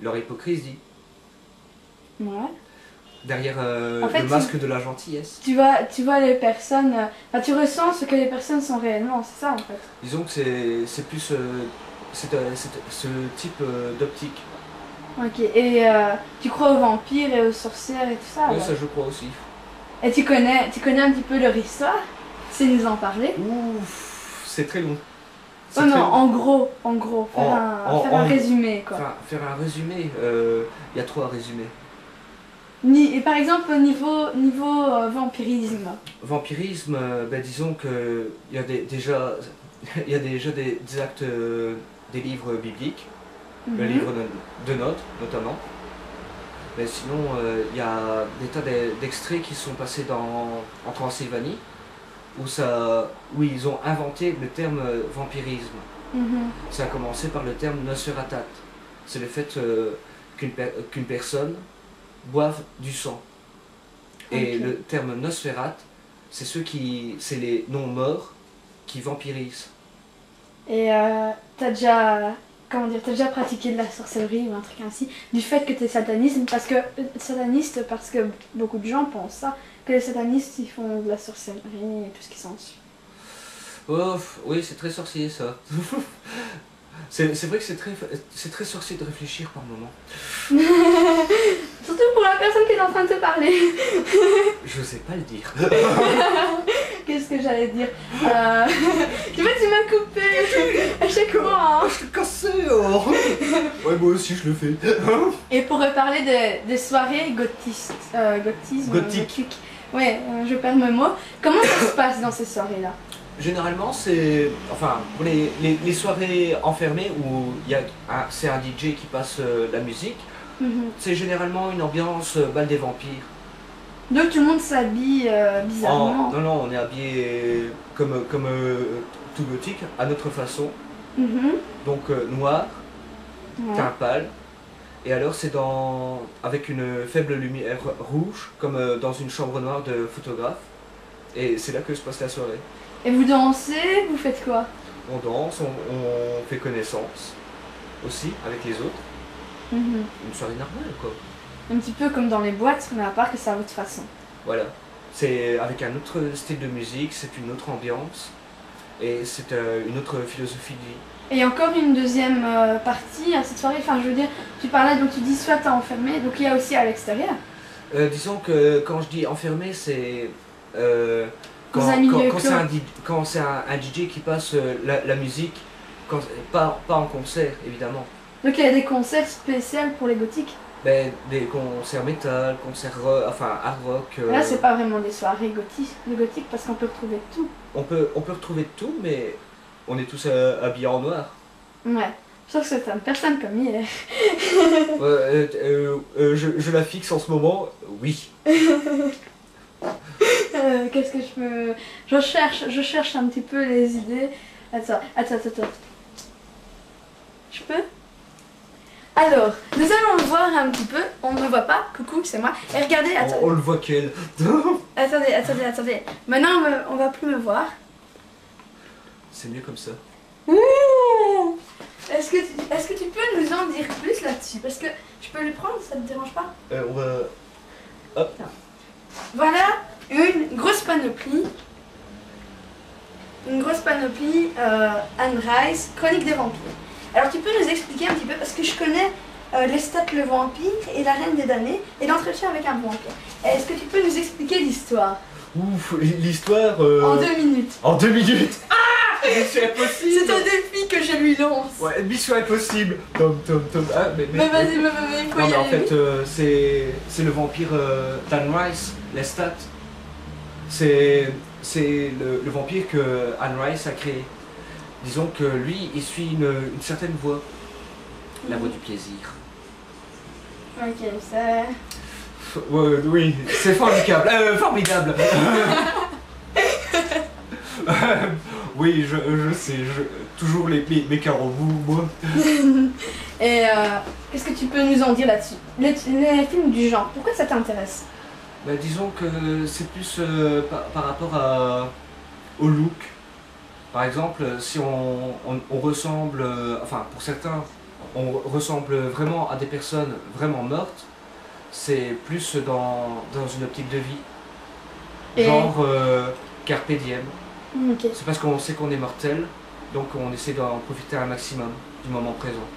leur hypocrisie, Ouais. derrière En fait, le masque de la gentillesse. Tu vois les personnes, enfin, tu ressens ce que les personnes sont réellement, c'est ça en fait. Disons que c'est plus ce type d'optique. Ok, et tu crois aux vampires et aux sorcières et tout ça? Oui, Ouais. ça je crois aussi. Et tu connais un petit peu leur histoire? Tu sais nous en parler? Ouf, c'est très long. Oh non, en gros, faire un résumé quoi. Enfin, faire un résumé, il y a trop à résumer. Et par exemple, au niveau vampirisme. Vampirisme, ben, disons que il y a déjà, il y a déjà des actes des livres bibliques, le Mhm. livre de notes notamment. Mais sinon, il y a des tas d'extraits qui sont passés en Transylvanie, où ils ont inventé le terme vampirisme. Mhm. Ça a commencé par le terme Nosferatat. C'est le fait qu'une personne boive du sang. Et Ok. le terme Nosferat, c'est les non-morts qui vampirisent. Et t'as déjà, comment dire, t'as déjà pratiqué de la sorcellerie ou un truc ainsi, du fait que t'es sataniste parce que beaucoup de gens pensent ça, que les satanistes ils font de la sorcellerie et tout ce qui s'ensuit. Oh, oui, c'est très sorcier ça. C'est vrai que c'est très sorcier de réfléchir par moment. Surtout pour la personne qui est en train de te parler. Je sais pas le dire. Qu'est-ce que j'allais dire Tu vois, tu m'as coupé à chaque fois. Hein. Je te cassé oh. Ouais, moi aussi je le fais. Et pour reparler des soirées gothiques. Ouais, je perds mes mots. Comment ça se passe dans ces soirées-là? Généralement, c'est. Enfin, pour les soirées enfermées où c'est un DJ qui passe la musique, c'est généralement une ambiance bal des vampires. Donc tout le monde s'habille bizarrement. Non, on est habillé comme tout gothique, à notre façon. Mhm. Donc noir, Ouais. teint pâle. Et alors, avec une faible lumière rouge, comme dans une chambre noire de photographe. Et c'est là que se passe la soirée. Et vous dansez, vous faites quoi? On danse, on fait connaissance aussi avec les autres. Mhm. Une soirée normale quoi. Un petit peu comme dans les boîtes, mais à part que c'est à votre façon. Voilà. C'est avec un autre style de musique, c'est une autre ambiance et c'est une autre philosophie de vie. Et encore une deuxième partie à cette soirée, enfin je veux dire, tu parlais donc tu dis soit t'es enfermé, donc il y a aussi à l'extérieur. Disons que quand je dis enfermé, c'est quand c'est un DJ qui passe la musique, pas en concert évidemment. Donc il y a des concerts spéciaux pour les gothiques. Ben, des concerts métal, concerts enfin hard rock. Là c'est pas vraiment des soirées gothiques parce qu'on peut retrouver tout. On peut retrouver tout, mais on est tous habillés en noir. Ouais, sauf que c'est une personne comme hier. Je la fixe en ce moment, oui. Qu'est-ce que je peux... Je cherche un petit peu les idées. Attends. Je peux? Alors, nous allons le voir un petit peu. On ne me voit pas. Coucou, c'est moi. Et regardez, attendez. On le voit qu'elle. Attendez. Maintenant, on va plus me voir. C'est mieux comme ça. Ouh. Est-ce que tu peux nous en dire plus là-dessus? Parce que je peux le prendre, ça te dérange pas? On va... Hop. Voilà une grosse panoplie. Anne Rice, Chronique des vampires. Alors tu peux nous expliquer un petit peu, parce que je connais Lestat le vampire et la Reine des damnés et l'entretien avec un vampire. Est-ce que tu peux nous expliquer l'histoire? Ouf, l'histoire... En 2 minutes. En 2 minutes. Ah, mission impossible. C'est un défi que je lui lance. Ouais, mission impossible. Tom. Ah, mais vas-y, il faut non, y mais en aller. fait, c'est le vampire Anne Rice, Lestat. C'est le vampire que Anne Rice a créé. Disons que lui, il suit une certaine voie. La voie du plaisir. Ok, ça... Oui, c'est formidable. Formidable. Oui, je sais, toujours mes carreaux mous, moi. Et qu'est-ce que tu peux nous en dire là-dessus? Les films du genre, pourquoi ça t'intéresse? Bah, disons que c'est plus par rapport au look. Par exemple, si on ressemble, enfin pour certains, on ressemble vraiment à des personnes vraiment mortes, c'est plus dans une optique de vie. Et- Genre carpe diem. Ok. C'est parce qu'on sait qu'on est mortel, donc on essaie d'en profiter un maximum du moment présent.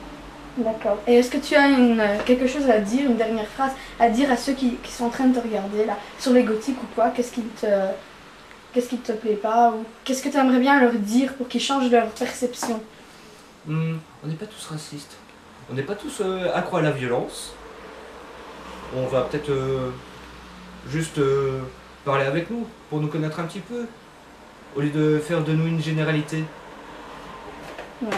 D'accord. Et est-ce que tu as quelque chose à dire, une dernière phrase à dire à ceux qui sont en train de te regarder là, sur les gothiques ou quoi? Qu'est-ce qui te plaît pas ou qu'est-ce que tu aimerais bien leur dire pour qu'ils changent leur perception? On n'est pas tous racistes. On n'est pas tous accro à la violence. On va peut-être juste parler avec nous pour nous connaître un petit peu, au lieu de faire de nous une généralité. Ouais.